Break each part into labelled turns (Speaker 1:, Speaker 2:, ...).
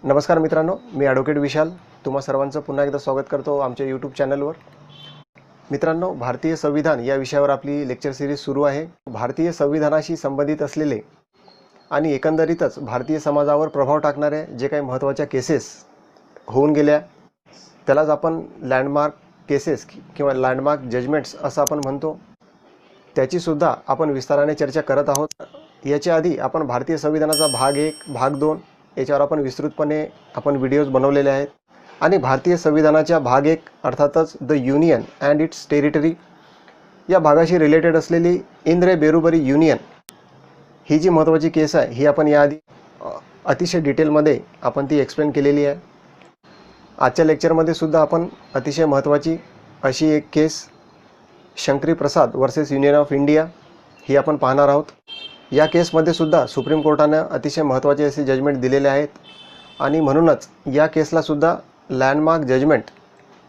Speaker 1: नमस्कार मित्रांनो, मी ॲडव्होकेट विशाल तुम्हा सर्वांचं पुन्हा एकदा स्वागत करतो आमच्या यूट्यूब चॅनलवर। मित्रांनो, भारतीय संविधान या विषयावर आपली लेक्चर सिरीज सुरू आहे। भारतीय संविधानाशी संबंधित असलेले आणि एकंदरीतच भारतीय समाजावर प्रभाव टाकणारे जे काही महत्त्वाच्या केसेस होऊन गेल्या त्यालाच आपण लँडमार्क केसेस किंवा लँडमार्क जजमेंट्स असं आपण म्हणतो, त्याची सुद्धा आपण विस्ताराने चर्चा करत आहोत। याच्या आधी आपण भारतीय संविधानाचा भाग 1, भाग 2 याच्यावर आपण विस्तृतपणे व्हिडिओज बनवलेले आहेत आणि भारतीय संविधानाच्या भाग 1 अर्थातच the union and it's territory या भागाशी रिलेटेड असलेली इंद्रे बेरुबरी युनियन ही जी महत्त्वाची केस आहे ही आपण याआधी अतिशय डिटेलमध्ये आपण ती एक्सप्लेन केलेली आहे। आजच्या लेक्चरमध्ये सुद्धा आपण अतिशय महत्त्वाची अशी एक केस शंकरी प्रसाद वर्सेस युनियन ऑफ इंडिया ही आपण पाहणार आहोत। या केसमध्ये सुद्धा सुप्रीम कोर्टाने अतिशय महत्त्वाचे असे जजमेंट दिलेले आहेत आणि म्हणूनच या केसला सुद्धा लँडमार्क जजमेंट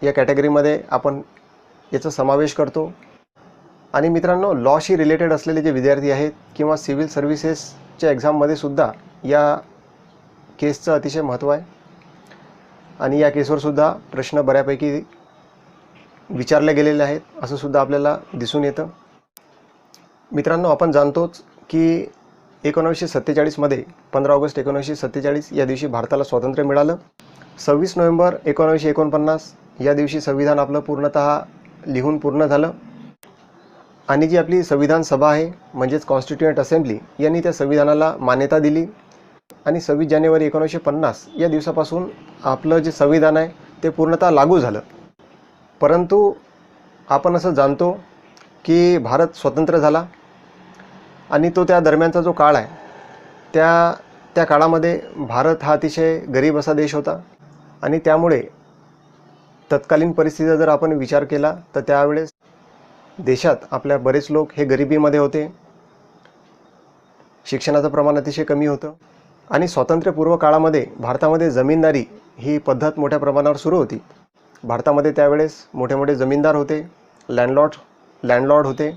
Speaker 1: या कॅटेगरीमध्ये आपण याचा समावेश करतो। आणि मित्रांनो, लॉशी रिलेटेड असलेले जे विद्यार्थी आहेत किंवा सिव्हिल सर्व्हिसेसच्या एक्झाममध्ये सुद्धा या केसचं अतिशय महत्त्व आहे आणि या केसवर सुद्धा प्रश्न बऱ्यापैकी विचारले गेलेले आहेत असं सुद्धा आपल्याला दिसून येतं। मित्रांनो, आपण जाणतोच की 1947 मध्ये 15 ऑगस्ट 1947 या दिवशी भारताला स्वातंत्र्य मिळालं। 26 नोव्हेंबर 1949 या दिवशी संविधान आपलं पूर्णतः लिहून पूर्ण झालं आणि जी आपली संविधान सभा आहे म्हणजेच कॉन्स्टिट्युएंट असेंब्ली यांनी त्या संविधानाला मान्यता दिली आणि 26 जानेवारी 1950 या दिवसापासून आपलं जे संविधान आहे ते पूर्णतः लागू झालं। परंतु आपण असं जाणतो की भारत स्वतंत्र झाला आणि तो त्या दरम्यानचा जो काळ आहे त्या काळामध्ये भारत हा अतिशय गरीब असा देश होता आणि त्यामुळे तत्कालीन परिस्थितीचा जर आपण विचार केला तर त्यावेळेस देशात आपल्या बरेच लोक हे गरिबीमध्ये होते, शिक्षणाचं प्रमाण अतिशय कमी होतं आणि स्वातंत्र्यपूर्व काळामध्ये भारतामध्ये जमीनदारी ही पद्धत मोठ्या प्रमाणावर सुरू होती। भारतामध्ये त्यावेळेस मोठे मोठे जमीनदार होते, लँडलॉर्ड होते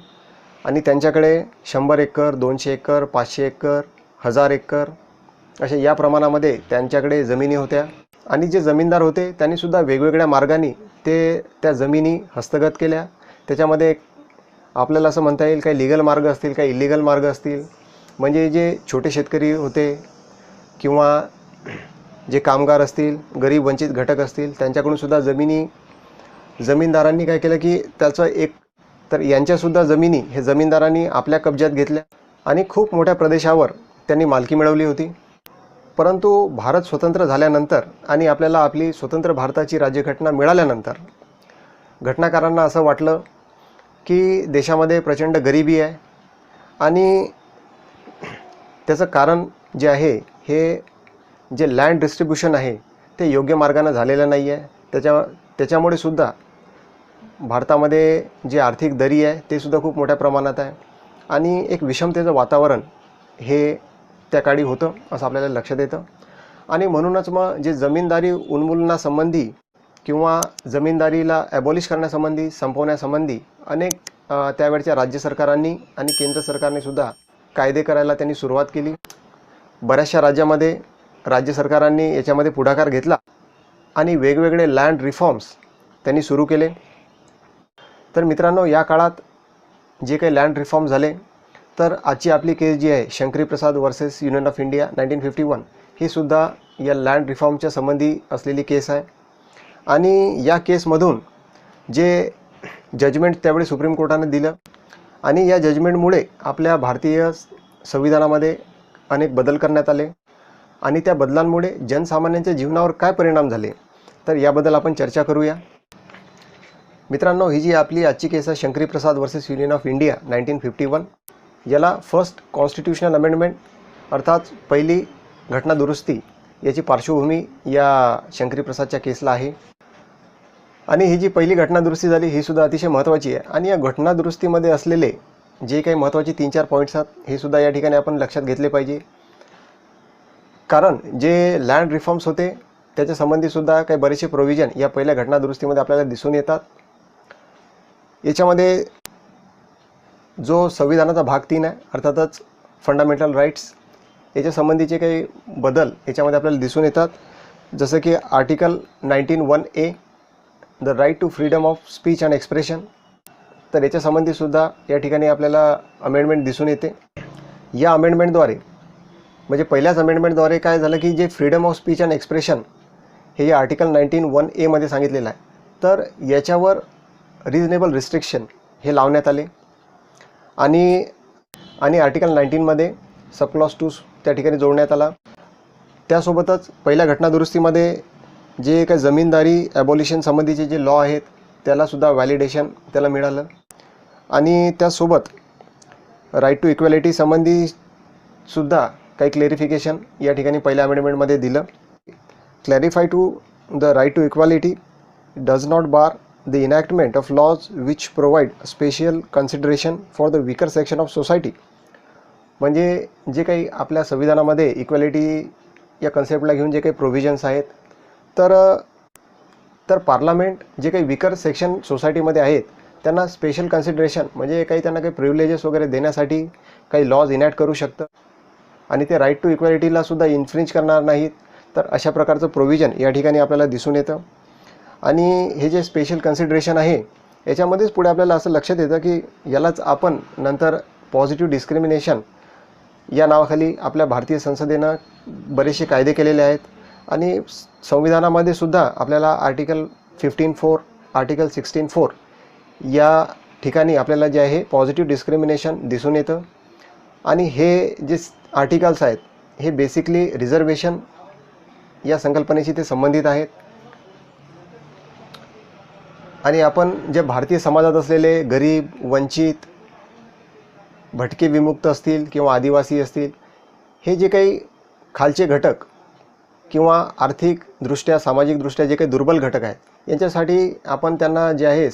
Speaker 1: आणि त्यांच्याकडे 100 एकर, 200 एकर, 500 एकर, 1000 एकर असे या प्रमाणामध्ये त्यांच्याकडे जमिनी होत्या आणि जे जमीनदार होते त्यांनी सुद्धा वेगवेगळ्या मार्गांनी त्या जमिनी हस्तगत केल्या। त्याच्यामध्ये आपल्याला असं म्हणता येईल काही लीगल मार्ग असतील, काही इलिगल मार्ग असतील। म्हणजे जे छोटे शेतकरी होते किंवा जे कामगार असतील, गरीब वंचित घटक असतील, त्यांच्याकडून सुद्धा जमीनदारांनी काय केलं की त्याचं एक तर यांच्यासुद्धा जमिनी हे जमीनदारांनी आपल्या कब्जात घेतल्या आणि खूप मोठ्या प्रदेशावर त्यांनी मालकी मिळवली होती। परंतु भारत स्वतंत्र झाल्यानंतर आणि आपल्याला आपली स्वतंत्र भारताची राज्यघटना मिळाल्यानंतर घटनाकारांना असं वाटलं की देशामध्ये प्रचंड गरिबी आहे आणि त्याचं कारण जे आहे हे जे लँड डिस्ट्रीब्युशन आहे ते योग्य मार्गाने झालेलं नाही आहे। त्याच्यामुळे सुद्धा भारतामध्ये जे आर्थिक दरी आहे ते सुद्धा खूप मोठ्या प्रमाणात आहे आणि एक विषमतेचं वातावरण हे त्या काळी होतं असं आपल्याला लक्षात येतं। आणि म्हणूनच मग जे जमीनदारी उन्मूलनासंबंधी किंवा जमीनदारीला ॲबॉलिश करण्यासंबंधी, संपवण्यासंबंधी अनेक त्यावेळच्या राज्य सरकारांनी आणि केंद्र सरकारने सुद्धा कायदे करायला त्यांनी सुरुवात केली। बऱ्याचशा राज्यामध्ये राज्य सरकारांनी याच्यामध्ये पुढाकार घेतला आणि वेगवेगळे लँड रिफॉर्म्स त्यांनी सुरू केले। तर मित्रांनो, या काळात जे काही लँड रिफॉर्म झाले तर आजची आपली केस जी आहे शंकरी प्रसाद वर्सेस युनियन ऑफ इंडिया 1951 ही सुद्धा या लँड रिफॉर्मच्या संबंधी असलेली केस आहे आणि या केसमधून जे जजमेंट त्यावेळी सुप्रीम कोर्टाने दिलं आणि या जजमेंटमुळे आपल्या भारतीय संविधानामध्ये अनेक बदल करण्यात आले आणि त्या बदलांमुळे जनसामान्यांच्या जीवनावर काय परिणाम झाले तर याबद्दल आपण चर्चा करूया। मित्रांनो, ही जी आपली आजची केस आहे शंकरी प्रसाद वर्सेस युनियन ऑफ इंडिया 1951 याला फर्स्ट कॉन्स्टिट्यूशनल अमेंडमेंट अर्थात पहिली घटना दुरुस्ती याची पार्श्वभूमी या शंकरी प्रसादच्या केसला आहे आणि ही जी पहिली घटना दुरुस्ती झाली ही सुद्धा अतिशय महत्त्वाची आहे आणि या घटना दुरुस्तीमध्ये असलेले जे काही महत्त्वाचे 3-4 पॉईंट्स आहेत हे सुद्धा या ठिकाणी आपण लक्षात घेतले पाहिजे। कारण जे लँड रिफॉर्म्स होते त्याच्या संबंधी सुद्धा काही बरेचसे प्रोव्हिजन या पहिल्या घटना दुरुस्तीमध्ये आपल्याला दिसून येतात। याच्यामध्ये जो संविधानाचा भाग 3 आहे अर्थातच फंडामेंटल राईट्स याच्या संबंधीचे काही बदल याच्यामध्ये आपल्याला दिसून येतात। जसं की article 19(1)(a) the right to freedom of speech and expression. तर याच्यासंबंधीसुद्धा या ठिकाणी आपल्याला अमेंडमेंट दिसून येते. या अमेंडमेंटद्वारे म्हणजे पहिल्याच अमेंडमेंटद्वारे काय झालं की जे freedom of speech and expression हे या आर्टिकल 19(1)(a) मध्ये सांगितलेलं आहे, तर याच्यावर रिजनेबल रिस्ट्रिक्शन हे लावण्यात आले. आणि आर्टिकल 19 मध्ये सब क्लॉज 2 त्या ठिकाणी जोडण्यात आला. त्यासोबतच पहिल्या घटनादुरुस्तीमध्ये जे काही जमीनदारी ॲबॉलिशन संबंधीचे जे लॉ आहेत त्यालासुद्धा व्हॅलिडेशन त्याला मिळालं. आणि त्यासोबत राईट टू इक्वॅलिटी संबंधीसुद्धा काही क्लेरिफिकेशन या ठिकाणी पहिल्या अमेंडमेंटमध्ये दिलं. Clarify to the right to equality does not bar the enactment of laws which provide special consideration for the weaker section of society. म्हणजे जे काही आपल्या संविधानामध्ये इक्वॅलिटी या कन्सेप्टला घेऊन जे काही प्रोव्हिजन्स आहेत, तर पार्लमेंट जे काही विकर सेक्शन सोसायटीमध्ये आहेत त्यांना स्पेशल कन्सिडरेशन म्हणजे काही त्यांना काही प्रिव्हिलेजेस वगैरे देण्यासाठी काही लॉज इनॅक्ट करू शकतं. आणि ते राईट टू इक्वॅलिटीलासुद्धा इन्फ्रिंज करणार नाहीत. तर अशा प्रकारचं प्रोव्हिजन या ठिकाणी आपल्याला दिसून येतं. आणि हे जे स्पेशल कन्सिडरेशन आहे याच्यामध्येच पुढे आपल्याला असं लक्षात येतं की यालाच आपण नंतर पॉझिटिव्ह डिस्क्रिमिनेशन या नावाखाली आपल्या भारतीय संसदेनं बरेचसे कायदे केलेले आहेत. आणि संविधानामध्ये सुद्धा आपल्याला आर्टिकल 15(4) आर्टिकल 16(4) या ठिकाणी आपल्याला जे आहे पॉझिटिव्ह डिस्क्रिमिनेशन दिसून येतं. आणि हे जे आर्टिकल्स आहेत हे बेसिकली रिझर्वेशन या संकल्पनेशी ते संबंधित आहेत. आणि आपण जे भारतीय समाजात असलेले गरीब, वंचित, भटके विमुक्त असतील किंवा आदिवासी असतील, हे जे काही खालचे घटक किंवा आर्थिकदृष्ट्या सामाजिकदृष्ट्या जे काही दुर्बल घटक आहेत यांच्यासाठी आपण त्यांना जे आहे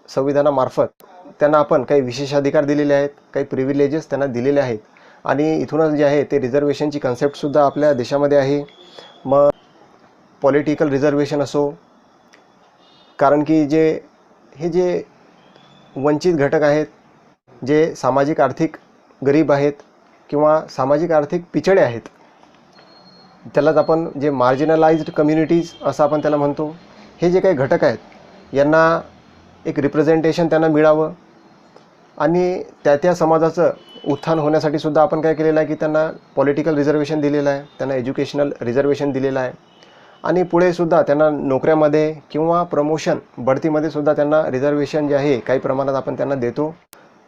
Speaker 1: संविधानामार्फत त्यांना आपण काही विशेषाधिकार दिलेले आहेत, काही प्रिव्हिलेजेस त्यांना दिलेले आहेत. आणि इथूनच जे आहे ते रिझर्वेशनची कन्सेप्टसुद्धा आपल्या देशामध्ये आहे. मग पॉलिटिकल रिझर्वेशन असो, कारण की हे जे वंचित घटक आहेत, जे सामाजिक आर्थिक गरीब आहेत किंवा सामाजिक आर्थिक पिछडे आहेत, त्यालाच आपण जे मार्जिनलाइज्ड कम्युनिटीज असं आपण त्याला म्हणतो, हे जे काही घटक आहेत यांना एक रिप्रेझेंटेशन त्यांना मिळावं. आणि त्या समाजाचं उत्थान होण्यासाठी सुद्धा आपण काय केलेलं आहे की त्यांना पॉलिटिकल रिझर्वेशन दिलेलं आहे, त्यांना एज्युकेशनल रिझर्वेशन दिलेलं आहे. आणि पुढे सुद्धा त्यांना नोकऱ्यामध्ये किंवा प्रमोशन बढतीमध्ये सुद्धा त्यांना रिझर्वेशन जे आहे काही प्रमाणात आपण त्यांना देतो.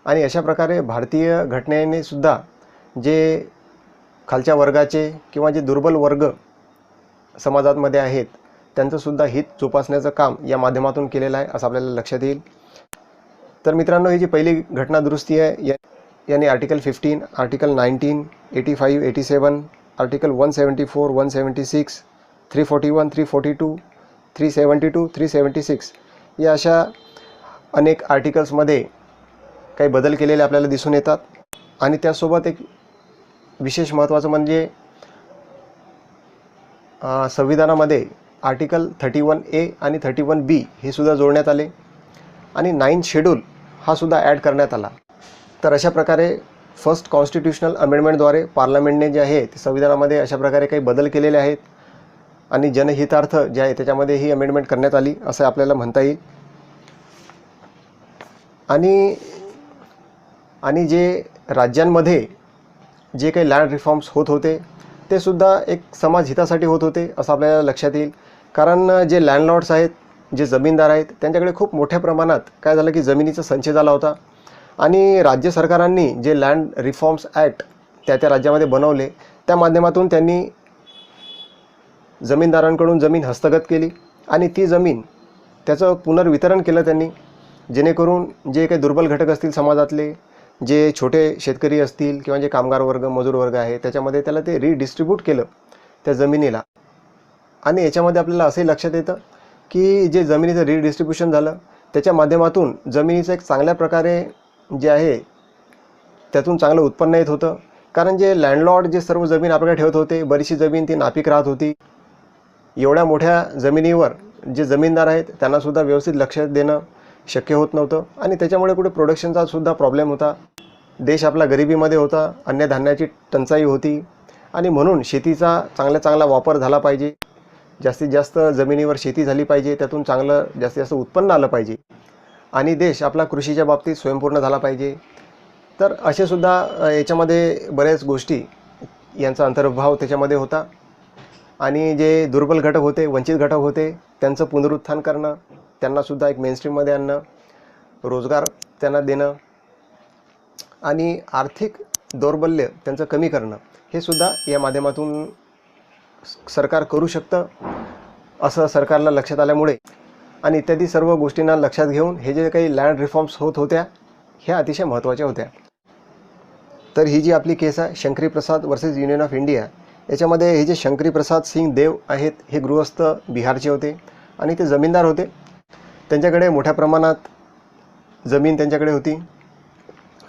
Speaker 1: आणि अशा प्रकारे भारतीय घटनेने सुद्धा जे खालच्या वर्गाचे किंवा जे दुर्बल वर्ग समाजामध्ये आहेत त्यांचंसुद्धा हित जोपासण्याचं काम या माध्यमातून केलेलं आहे असं आपल्याला लक्षात येईल. तर मित्रांनो, ही जी पहिली घटना दुरुस्ती आहे याने आर्टिकल 15, आर्टिकल 19, 85, 87, आर्टिकल 174, 176, 341, 342, 372, 376 या अशा अनेक आर्टिकल्समध्ये काही बदल केलेले आपल्याला दिसून येतात. आणि त्यासोबत एक विशेष महत्त्वाचं म्हणजे संविधानामध्ये आर्टिकल 31(a) आणि 31(b) हे सुद्धा जोडण्यात आले. आणि 9th शेड्यूल हा सुद्धा ॲड करण्यात आला. तर अशा प्रकारे फर्स्ट कॉन्स्टिट्यूशनल अमेंडमेंटद्वारे पार्लमेंटने जे आहे ते संविधानामध्ये अशा प्रकारे काही बदल केलेले आहेत. आणि जनहितार्थ जे आहे त्याच्यामध्ये ही अमेंडमेंट करण्यात आली असं आपल्याला म्हणता येईल. आणि जे राज्यांमध्ये जे काही लँड रिफॉर्म्स होत होते ते सुद्धा एक समाज हितासाठी होत होते असं आपल्याला लक्षात येईल. कारण जे लँडलॉर्ड्स आहेत, जे जमीनदार आहेत, त्यांच्याकडे खूप मोठ्या प्रमाणात काय झालं की जमिनीचा संचय झाला होता. आणि राज्य सरकारांनी जे लँड रिफॉर्म्स ॲक्ट त्या राज्यामध्ये बनवले त्या माध्यमातून त्यांनी जमीनदारांकडून जमीन हस्तगत केली आणि ती जमीन त्याचं पुनर्वितरण केलं त्यांनी, जेणेकरून जे काही दुर्बल घटक असतील समाजातले, जे छोटे शेतकरी असतील किंवा जे कामगार वर्ग, मजूर वर्ग आहे, त्याच्यामध्ये त्याला ते रिडिस्ट्रीब्यूट केलं त्या जमिनीला. आणि याच्यामध्ये आपल्याला असंही लक्षात येतं की जे जमिनीचं रिडिस्ट्रीब्युशन झालं त्याच्या माध्यमातून जमिनीचं एक चांगल्या प्रकारे जे आहे त्यातून चांगलं उत्पन्न येत होतं. कारण जे लँडलॉर्ड जे सर्व जमीन आपल्याकडे ठेवत होते, बरीचशी जमीन ती नापीक राहत होती. एवढ्या मोठ्या जमिनीवर जे जमीनदार आहेत त्यांनासुद्धा व्यवस्थित लक्ष देणं शक्य होत नव्हतं. आणि त्याच्यामुळे कुठे प्रोडक्शनचा सुद्धा प्रॉब्लेम होता. देश आपला गरिबीमध्ये होता, अन्नधान्याची टंचाई होती. आणि म्हणून शेतीचा चांगला वापर झाला पाहिजे. जास्तीत जास्त जमिनीवर शेती झाली पाहिजे, त्यातून चांगलं जास्तीत जास्त उत्पन्न आलं पाहिजे आणि देश आपला कृषीच्या बाबतीत स्वयंपूर्ण झाला पाहिजे. तर असे सुद्धा याच्यामध्ये बऱ्याच गोष्टी यांचा अंतर्भाव त्याच्यामध्ये होता. आणि जे दुर्बल घटक होते, वंचित घटक होते, त्यांचं पुनरुत्थान करणं, त्यांनासुद्धा एक मेनस्ट्रीममध्ये आणणं, रोजगार त्यांना देणं आणि आर्थिक दौर्बल्य त्यांचं कमी करणं, हे सुद्धा या माध्यमातून सरकार करू शकतं असं सरकारला लक्षात आल्यामुळे आणि इत्यादी सर्व गोष्टींना लक्षात घेऊन हे जे काही लँड रिफॉर्म्स होत होत्या ह्या अतिशय महत्त्वाच्या होत्या. तर ही जी आपली केस आहे शंकरी प्रसाद वर्सेस युनियन ऑफ इंडिया, याच्यामध्ये हे जे शंकरी प्रसाद सिंग देव आहेत हे गृहस्थ बिहारचे होते आणि ते जमीनदार होते. त्यांच्याकडे मोठ्या प्रमाणात जमीन त्यांच्याकडे होती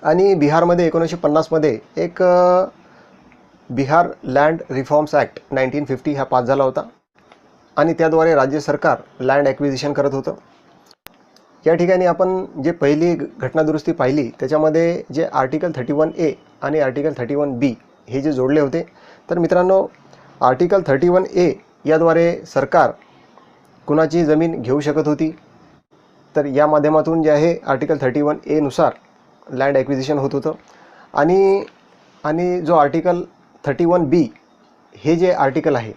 Speaker 1: आणि बिहारमध्ये 1950मध्ये एक बिहार लँड रिफॉर्म्स ॲक्ट 1950 हा पास झाला होता आणि त्याद्वारे राज्य सरकार लँड ॲक्विजिशन करत होतं. या ठिकाणी आपण जे पहिली घटनादुरुस्ती पाहिली त्याच्यामध्ये जे आर्टिकल 31A आणि आर्टिकल 31B हे जे जोडले होते, तर मित्रांनो आर्टिकल 31A याद्वारे सरकार कुणाची जमीन घेऊ शकत होती. तर या माध्यमातून जे आहे आर्टिकल 31A नुसार लँड ॲक्विजिशन होत होतं आणि जो आर्टिकल 31B हे जे आर्टिकल आहे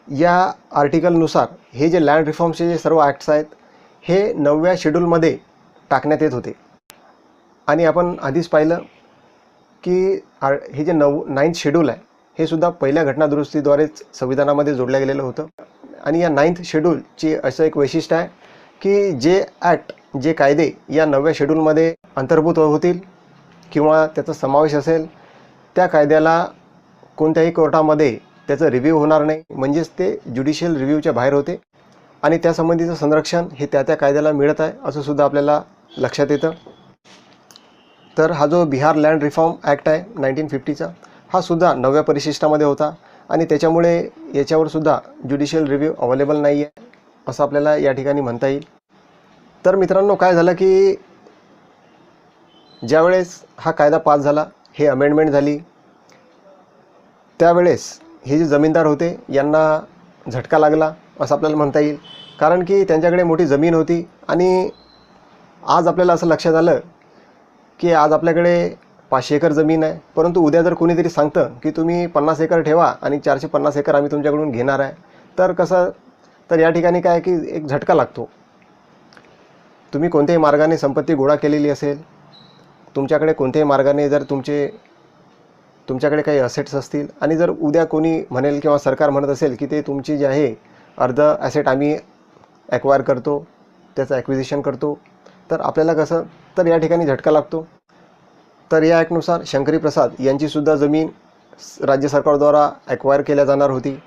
Speaker 1: या आर्टिकलनुसार हे जे लँड रिफॉर्मचे जे सर्व ॲक्ट्स आहेत हे 9व्या शेड्यूलमध्ये टाकण्यात येत होते. आणि आपण आधीच पाहिलं की हे जे 9th शेड्यूल आहे हे सुद्धा पहिल्या घटनादुरुस्तीद्वारेच संविधानामध्ये जोडलं गेलेलं होतं. आणि या 9th शेड्यूलची असं एक वैशिष्ट्य आहे की जे ॲक्ट जे कायदे या 9व्या शेड्यूलमध्ये अंतर्भूत होतील किंवा त्याचा समावेश असेल, त्या कायद्याला कोणत्याही कोर्टामध्ये त्याचं रिव्ह्यू होणार नाही, म्हणजेच ते ज्युडिशियल रिव्ह्यूच्या बाहेर होते आणि त्यासंबंधीचं संरक्षण हे त्या कायद्याला मिळत आहे असं सुद्धा आपल्याला लक्षात येतं. तर हा जो बिहार लँड रिफॉर्म ॲक्ट आहे 1950चा हा सुद्धा 9व्या परिशिष्टामध्ये होता आणि त्याच्यामुळे याच्यावर सुद्धा ज्युडिशियल रिव्ह्यू अवेलेबल नाही आहे असं आपल्याला या ठिकाणी म्हणता येईल. तर मित्रांनो काय झालं की ज्यावेळेस हा कायदा पास झाला, हे अमेंडमेंट झाली, त्यावेळेस हे जे जमीनदार होते यांना झटका लागला असं आपल्याला म्हणता येईल. कारण की त्यांच्याकडे मोठी जमीन होती आणि आज आपल्याला असं लक्षात आलं की आज आपल्याकडे 500 एकर जमीन आहे, परंतु उद्या जर कोणीतरी सांगतं की तुम्ही 50 एकर ठेवा आणि 450 एकर आम्ही तुमच्याकडून घेणार आहे, तर कसं, तर या ठिकाणी काय की एक झटका लागतो. तुम्ही कोणत्याही मार्गाने संपत्ती गोळा केलेली असेल, तुमच्याकडे कोणत्याही मार्गाने जर तुमच्याकडे काही असेट्स असतील आणि जर उद्या कोणी म्हणेल किंवा सरकार म्हणत असेल की ते तुमची जे आहे अर्ध ॲसेट आम्ही ॲक्वायर करतो, त्याचं ॲक्विजिशन करतो, तर आपल्याला कसं, तर या ठिकाणी झटका लागतो. तर या ॲक्टनुसार शंकरी प्रसाद यांचीसुद्धा जमीन राज्य सरकारद्वारा ॲक्वायर केल्या जाणार होती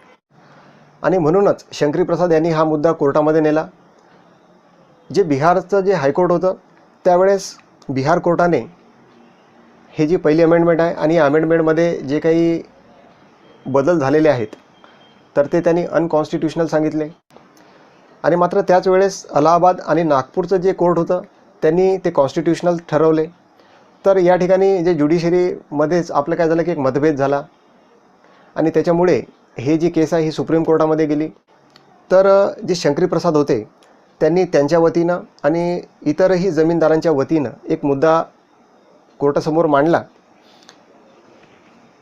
Speaker 1: आणि म्हणूनच शंकरी प्रसाद यांनी हा मुद्दा कोर्टामध्ये नेला. जे बिहारचं जे हायकोर्ट होतं त्यावेळेस बिहार कोर्टाने हे जी पहिली अमेंडमेंट आहे आणि या अमेंडमेंटमध्ये जे काही बदल झालेले आहेत तर ते त्यांनी अनकॉन्स्टिट्युशनल सांगितले. आणि मात्र त्याच वेळेस अलाहाबाद आणि नागपूरचं जे कोर्ट होतं त्यांनी ते कॉन्स्टिट्युशनल ठरवले. तर या ठिकाणी जे ज्युडिशरीमध्येच आपलं काय झालं की एक मतभेद झाला आणि त्याच्यामुळे हे जी केस आहे ही सुप्रीम कोर्टामध्ये गेली. तर जे शंकरी प्रसाद होते त्यांनी त्यांच्या वतीनं आणि इतरही जमीनदारांच्या वतीनं एक मुद्दा कोर्टासमोर मांडला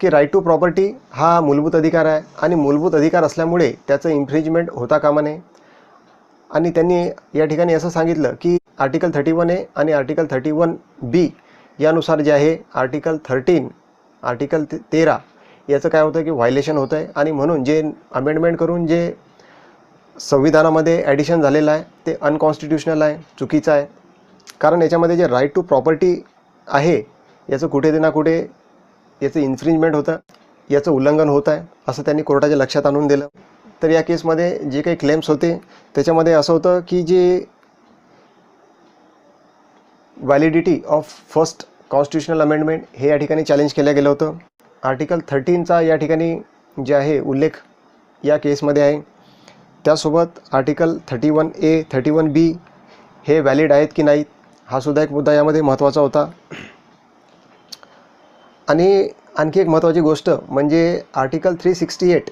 Speaker 1: की राईट टू प्रॉपर्टी हा मूलभूत अधिकार आहे आणि मूलभूत अधिकार असल्यामुळे त्याचं इन्फ्रिंजमेंट होता कामा नये. आणि त्यांनी या ठिकाणी असं सांगितलं की आर्टिकल 31A आणि आर्टिकल 31B यानुसार जे आहे आर्टिकल 13 याचं काय होतं की व्हायलेशन होतं आहे आणि म्हणून जे अमेंडमेंट करून जे संविधानामध्ये ॲडिशन झालेलं आहे ते अनकॉन्स्टिट्युशनल आहे, चुकीचं आहे. कारण याच्यामध्ये जे राईट टू प्रॉपर्टी आहे याचं कुठे ना कुठे याचं इन्फ्रिंजमेंट होतं, याचं उल्लंघन होत आहे असं त्यांनी कोर्टाच्या लक्षात आणून दिलं. तर या केसमध्ये जे काही क्लेम्स होते त्याच्यामध्ये असं होतं की जे validity of first constitutional amendment हे या ठिकाणी चॅलेंज केलं गेलं होतं. आर्टिकल 13चा या ठिकाणी जे आहे उल्लेख या केसमध्ये आहे. त्यासोबत आर्टिकल 31A 31B हे व्हॅलिड आहेत की नाहीत हा सुद्धा एक मुद्दा यामध्ये महत्त्वाचा होता. आणि आणखी एक महत्त्वाची गोष्ट म्हणजे आर्टिकल 368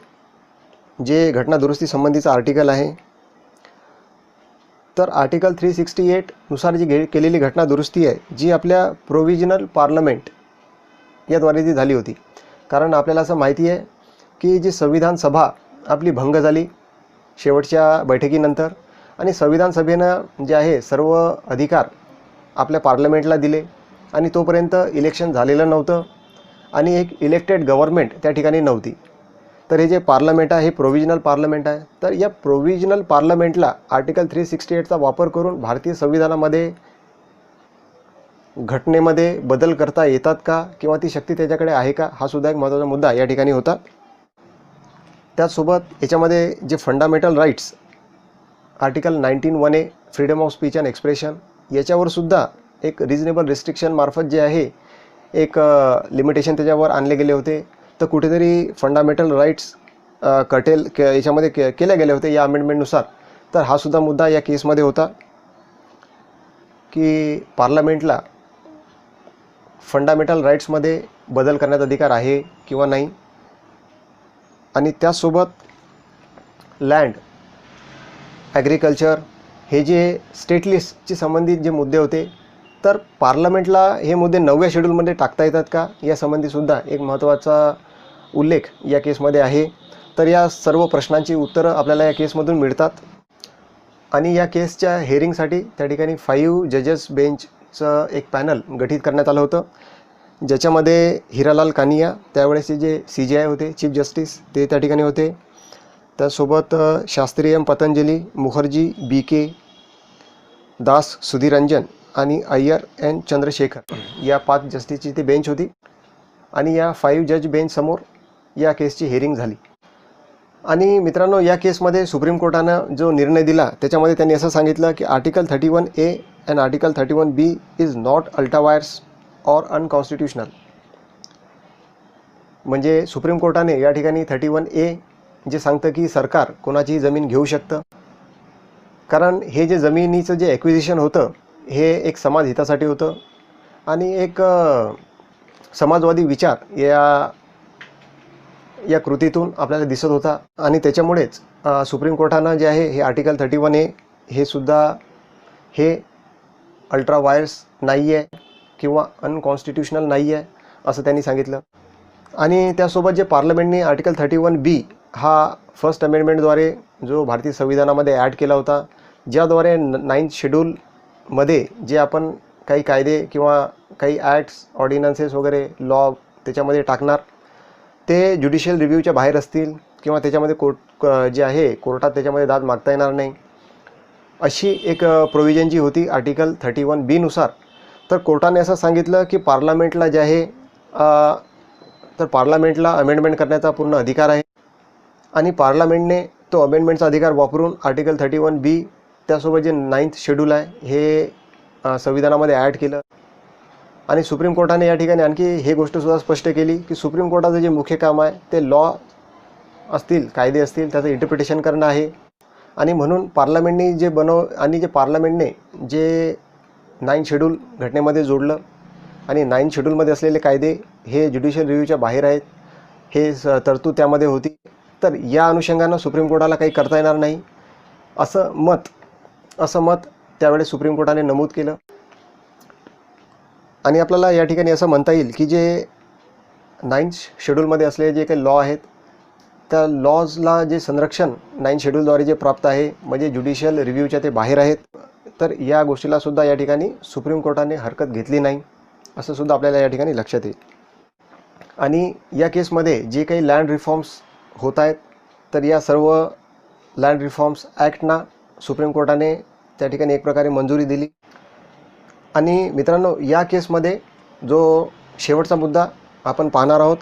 Speaker 1: जे घटना दुरुस्ती संबंधीचं आर्टिकल आहे. तर आर्टिकल 368 नुसार जी केलेली घटना दुरुस्ती आहे, जी आपल्या प्रोव्हिजनल पार्लमेंट याद्वारे ती झाली होती. कारण आपल्याला असं माहिती आहे की जी संविधान सभा आपली भंग झाली शेवटच्या बैठकीनंतर, आणि संविधान सभेनं जे आहे सर्व अधिकार आपल्या पार्लमेंटला दिले, आणि तोपर्यंत इलेक्शन झालेलं नव्हतं आणि एक इलेक्टेड गव्हर्नमेंट त्या ठिकाणी नव्हती. तर हे जे पार्लमेंट आहे हे प्रोव्हिजनल पार्लमेंट आहे. तर या प्रोव्हिजनल पार्लमेंटला आर्टिकल 368चा वापर करून भारतीय संविधानामध्ये घटनेमध्ये बदल करता येतात का, किंवा ती शक्ती त्याच्याकडे आहे का, हा सुद्धा एक महत्त्वाचा मुद्दा या ठिकाणी होता. त्याचसोबत याच्यामध्ये जे fundamental rights article 19(1)(a) freedom of speech and expression, याच्यावर सुद्धा एक रिजनेबल रिस्ट्रिक्शन मार्फत जे आहे एक लिमिटेशन त्याच्यावर आणले गेले होते. तर कुठेतरी फंडामेंटल राईट्स याच्यामध्ये केले गेले होते या अमेंडमेंटनुसार. तर हा सुद्धा मुद्दा या केसमध्ये होता की पार्लमेंटला फंडामेंटल राईट्समध्ये बदल करण्याचा अधिकार आहे किंवा नाही. आणि त्याचसोबत लँड, ॲग्रिकल्चर हे जे स्टेट लिस्टशी संबंधित जे मुद्दे होते, तर पार्लमेंटला हे मुद्दे 9व्या शेड्यूलमध्ये टाकता येतात का, यासंबंधीसुद्धा एक महत्त्वाचा उल्लेख या केसमध्ये आहे. तर या सर्व प्रश्नांची उत्तरं आपल्याला या केसमधून मिळतात. आणि या केसच्या हेअरिंगसाठी त्या ठिकाणी 5 जजेस बेंचचं एक पॅनल गठीत करण्यात आलं होतं, ज्याच्यामध्ये हिरालाल कानिया त्यावेळेसचे जे CJI होते, चीफ जस्टिस, ते त्या ठिकाणी होते. त्यासोबत शास्त्री एम पतंजली, मुखर्जी BK, दास सुधीरंजन आणि अय्यर N चंद्रशेखर, या 5 जस्टिसची ती बेंच होती. आणि या 5 जज बेंचसमोर या केसची हिअरिंग झाली. आणि मित्रांनो, या केसमध्ये सुप्रीम कोर्टानं जो निर्णय दिला त्याच्यामध्ये त्यांनी असं सांगितलं की article 31(a) and article 31(b) is not ultra vires or unconstitutional. म्हणजे सुप्रीम कोर्टाने या ठिकाणी 31(a) जे सांगतं की सरकार कोणाचीही जमीन घेऊ शकतं, कारण हे जे जमिनीचं जे ॲक्विजिशन होतं हे एक समाज हितासाठी होतं आणि एक समाजवादी विचार या कृतीतून आपल्याला दिसत होता. आणि त्याच्यामुळेच सुप्रीम कोर्टानं जे आहे हे आर्टिकल 31(a) हे सुद्धा हे अल्ट्रा वायर्स नाही आहे किंवा अनकॉन्स्टिट्युशनल नाही आहे असं त्यांनी सांगितलं. आणि त्यासोबत जे पार्लमेंटने आर्टिकल 31(b) हा फर्स्ट अमेंडमेंटद्वारे जो भारतीय संविधानामध्ये ॲड केला होता, ज्याद्वारे 9th शेड्यूलमध्ये जे आपण काही कायदे किंवा काही ॲक्ट्स, ऑर्डिनन्सेस वगैरे लॉ त्याच्यामध्ये टाकणार, ते ज्युडिशियल रिव्ह्यूच्या बाहेर असतील किंवा त्याच्यामध्ये जे आहे कोर्टात त्याच्यामध्ये दाद मागता येणार नाही, अशी एक प्रोव्हिजन जी होती आर्टिकल 31(b) नुसार. तर कोर्टाने असं सांगितलं की पार्लमेंटला जे आहे तर पार्लमेंटला अमेंडमेंट करण्याचा पूर्ण अधिकार आहे, आणि पार्लमेंटने तो अमेंडमेंटचा अधिकार वापरून आर्टिकल 31(b) त्यासोबत जे 9th शेड्यूल आहे हे संविधानामध्ये ॲड केलं. आणि सुप्रीम कोर्टाने या ठिकाणी आणखी हे गोष्टसुद्धा स्पष्ट केली की सुप्रीम कोर्टाचं जे मुख्य काम आहे ते लॉ असतील, कायदे असतील, त्याचं इंटरप्रिटेशन करणं आहे. आणि म्हणून पार्लमेंटने जे पार्लमेंटने जे 9th शेड्यूल घटनेमध्ये जोडलं, आणि 9th शेड्यूलमध्ये असलेले कायदे हे ज्युडिशियल रिव्ह्यूच्या बाहेर आहेत, हे तरतूद त्यामध्ये होती. तर या अनुषंगानं सुप्रीम कोर्टाला काही करता येणार नाही असं मत त्यावेळेस सुप्रीम कोर्टाने नमूद केलं. आणि आपल्याला या ठिकाणी असं म्हणता येईल की जे 9th शेड्यूलमध्ये असलेले जे काही लॉ आहेत, त्या लॉजला जे संरक्षण 9th शेड्यूलद्वारे जे प्राप्त आहे, म्हणजे ज्युडिशियल रिव्ह्यूच्या ते बाहेर आहेत. तर या गोष्टीला सुद्धा या ठिकाणी सुप्रीम कोर्टाने हरकत घेतली नाही असं सुद्धा आपल्याला या ठिकाणी लक्षात येईल. आणि या केसमध्ये जे काही लँड रिफॉर्म्स होत आहेत, तर या सर्व लँड रिफॉर्म्स ॲक्टना सुप्रीम कोर्टाने त्या ठिकाणी एक प्रकारे मंजुरी दिली. आणि मित्रांनो, या केसमध्ये जो शेवटचा मुद्दा आपण पाहणार आहोत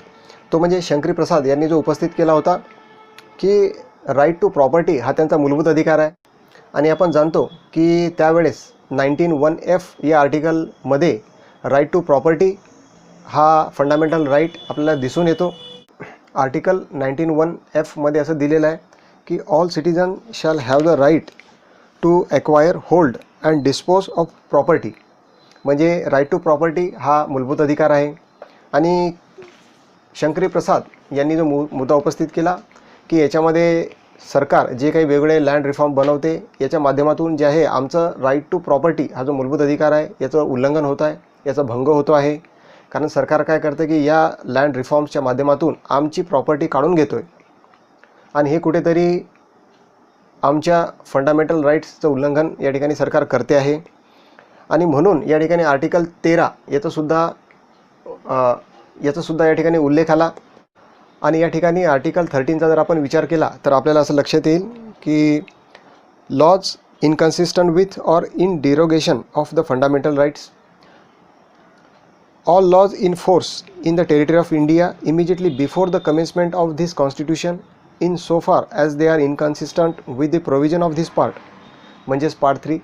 Speaker 1: तो म्हणजे शंकरी प्रसाद यांनी जो उपस्थित केला होता की राईट टू प्रॉपर्टी हा त्यांचा मूलभूत अधिकार आहे. आणि आपण जाणतो की त्यावेळेस 19(1)(f) या आर्टिकलमध्ये राईट टू प्रॉपर्टी हा फंडामेंटल राईट आपल्याला दिसून येतो. आर्टिकल 19(1)(f) मध्ये असं दिलेलं आहे की all citizen shall have the right to acquire, hold and dispose of property. म्हणजे राईट टू प्रॉपर्टी हा मूलभूत अधिकार आहे. आणि शंकरी प्रसाद यांनी जो मुद्दा उपस्थित केला की याच्यामध्ये सरकार जे काही वेगळे लँड रिफॉर्म बनवते याच्या माध्यमातून जे आहे आमचं राईट टू प्रॉपर्टी हा जो मूलभूत अधिकार आहे याचं उल्लंघन होत आहे, याचा भंग होतो आहे. कारण सरकार काय करतं की या लँड रिफॉर्म्सच्या माध्यमातून आमची प्रॉपर्टी काढून घेतो आहे आणि हे कुठेतरी आमच्या फंडामेंटल राईट्सचं उल्लंघन या ठिकाणी सरकार करते आहे. आणि म्हणून या ठिकाणी आर्टिकल 13 याचा सुद्धा या ठिकाणी उल्लेख आला. आणि या ठिकाणी आर्टिकल 13चा जर आपण विचार केला तर आपल्याला असं लक्षात येईल की laws inconsistent with or in derogation of the fundamental rights, all laws in force in the territory of India immediately before the commencement of this constitution in so far as they are inconsistent with the provision of this part, म्हणजेच part 3,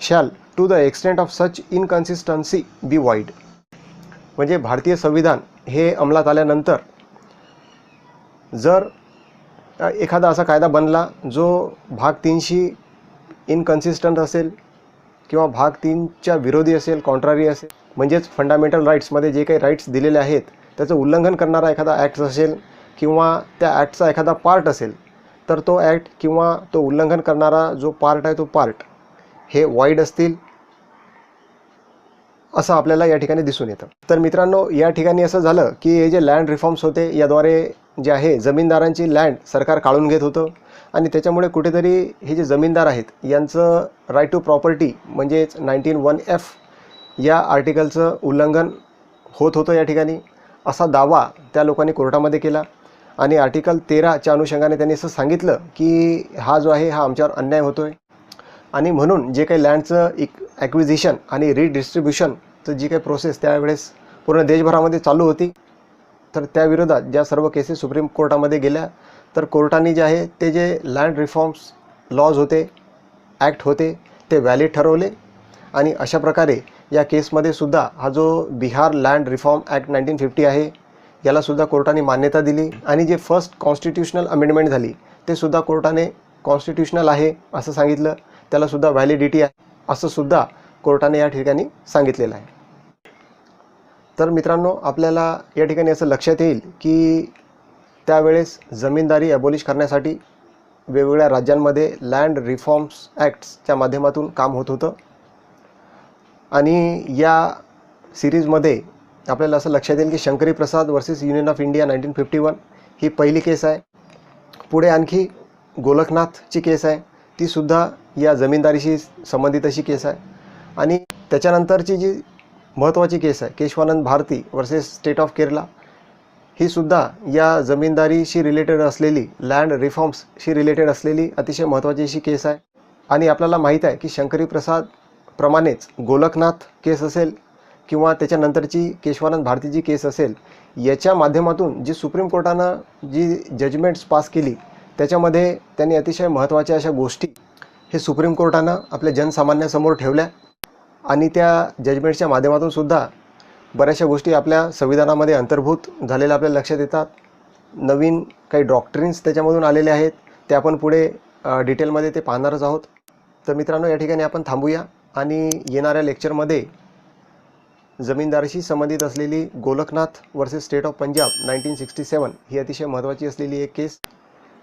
Speaker 1: shall to the extent of such inconsistency be void. म्हणजे भारतीय संविधान हे अंमलात आल्यानंतर जर एखादा असा कायदा बनला जो भाग 3शी इनकन्सिस्टंट असेल किंवा भाग 3च्या विरोधी असेल, कॉन्ट्रारी असेल, म्हणजेच फंडामेंटल राईट्समध्ये जे काही राईट्स दिलेले आहेत त्याचं उल्लंघन करणारा एखादा ॲक्ट असेल किंवा त्या ॲक्टचा एखादा पार्ट असेल, तर तो ॲक्ट किंवा तो उल्लंघन करणारा जो पार्ट आहे तो पार्ट हे वॉइड असतील असं आपल्याला या ठिकाणी दिसून येतं. तर मित्रांनो, या ठिकाणी असं झालं की हे जे लँड रिफॉर्म्स होते याद्वारे जे आहे जमीनदारांची लँड सरकार काढून घेत होतं आणि त्याच्यामुळे कुठेतरी हे जे जमीनदार आहेत यांचं राईट टू प्रॉपर्टी म्हणजेच 19(1)(f) या आर्टिकलचं उल्लंघन होत होतं या ठिकाणी, असा दावा त्या लोकांनी कोर्टामध्ये केला. आणि आर्टिकल 13च्या अनुषंगाने त्यांनी असं सांगितलं की हा जो आहे हा आमच्यावर अन्याय होतो आहे आणि म्हणून जे काही लँडचं ॲक्विजिशन आणि रिडिस्ट्रीब्युशनचं जी काही प्रोसेस त्यावेळेस पूर्ण देशभरामध्ये चालू होती, तर त्याविरोधात ज्या सर्व केसेस सुप्रीम कोर्टामध्ये गेल्या, तर कोर्टाने जे आहे ते जे लँड रिफॉर्म्स लॉज होते, ॲक्ट होते, ते व्हॅलिड ठरवले. आणि अशा प्रकारे या केसमध्ये सुद्धा हा जो बिहार लँड रिफॉर्म ॲक्ट 1950 आहे यालासुद्धा कोर्टाने मान्यता दिली. आणि जे फर्स्ट कॉन्स्टिट्यूशनल अमेंडमेंट झाली ते सुद्धा कोर्टाने कॉन्स्टिट्यूशनल आहे असं सांगितलं, त्यालासुद्धा व्हॅलिडिटी आहे असं सुद्धा कोर्टाने या ठिकाणी सांगितलेलं आहे. तर मित्रांनो, आपल्याला या ठिकाणी असं लक्षात येईल की त्यावेळेस जमीनदारी ॲबॉलिश करण्यासाठी वेगवेगळ्या राज्यांमध्ये लँड रिफॉर्म्स ॲक्ट्सच्या माध्यमातून काम होत होतं. आणि या सिरीजमध्ये आपल्याला असं लक्षात येईल की शंकरी प्रसाद वर्सेस युनियन ऑफ इंडिया 1951 ही पहिली केस आहे. पुढे आणखी गोलकनाथची केस आहे, तीसुद्धा या जमीनदारीशी संबंधित अशी केस आहे. आणि त्याच्यानंतरची जी महत्त्वाची केस आहे Keshavananda Bharati versus state of Kerala, ही सुद्धा या जमीनदारीशी रिलेटेड असलेली, लँड रिफॉर्म्सशी रिलेटेड असलेली अतिशय महत्त्वाची अशी केस आहे. आणि आपल्याला माहीत आहे की शंकरी प्रसाद प्रमाणेच गोलकनाथ केस असेल किंवा त्याच्यानंतरची केशवानंद भारतीची केस असेल, याच्या माध्यमातून जी सुप्रीम कोर्टानं जी जजमेंट्स पास केली त्याच्यामध्ये त्यांनी अतिशय महत्त्वाच्या अशा गोष्टी हे सुप्रीम कोर्टानं आपल्या जनसामान्यासमोर ठेवल्या. आणि त्या जजमेंट्सच्या माध्यमातून सुद्धा बऱ्याचशा गोष्टी आपल्या संविधानामध्ये अंतर्भूत झालेल्या आपल्याला लक्षात येतात. नवीन काही डॉक्ट्रिन्स त्याच्यामधून आलेले आहेत, ते आपण पुढे डिटेलमध्ये ते पाहणारच आहोत. तर मित्रांनो, या ठिकाणी आपण थांबूया आणि येणाऱ्या लेक्चरमध्ये जमीनदारीशी संबंधित असलेली Golaknath versus state of Punjab 1967 ही अतिशय महत्त्वाची असलेली एक केस,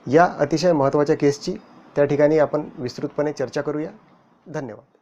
Speaker 1: या अतिशय महत्त्वाच्या केसची त्या ठिकाणी आपण विस्तृतपणे चर्चा करूया. धन्यवाद.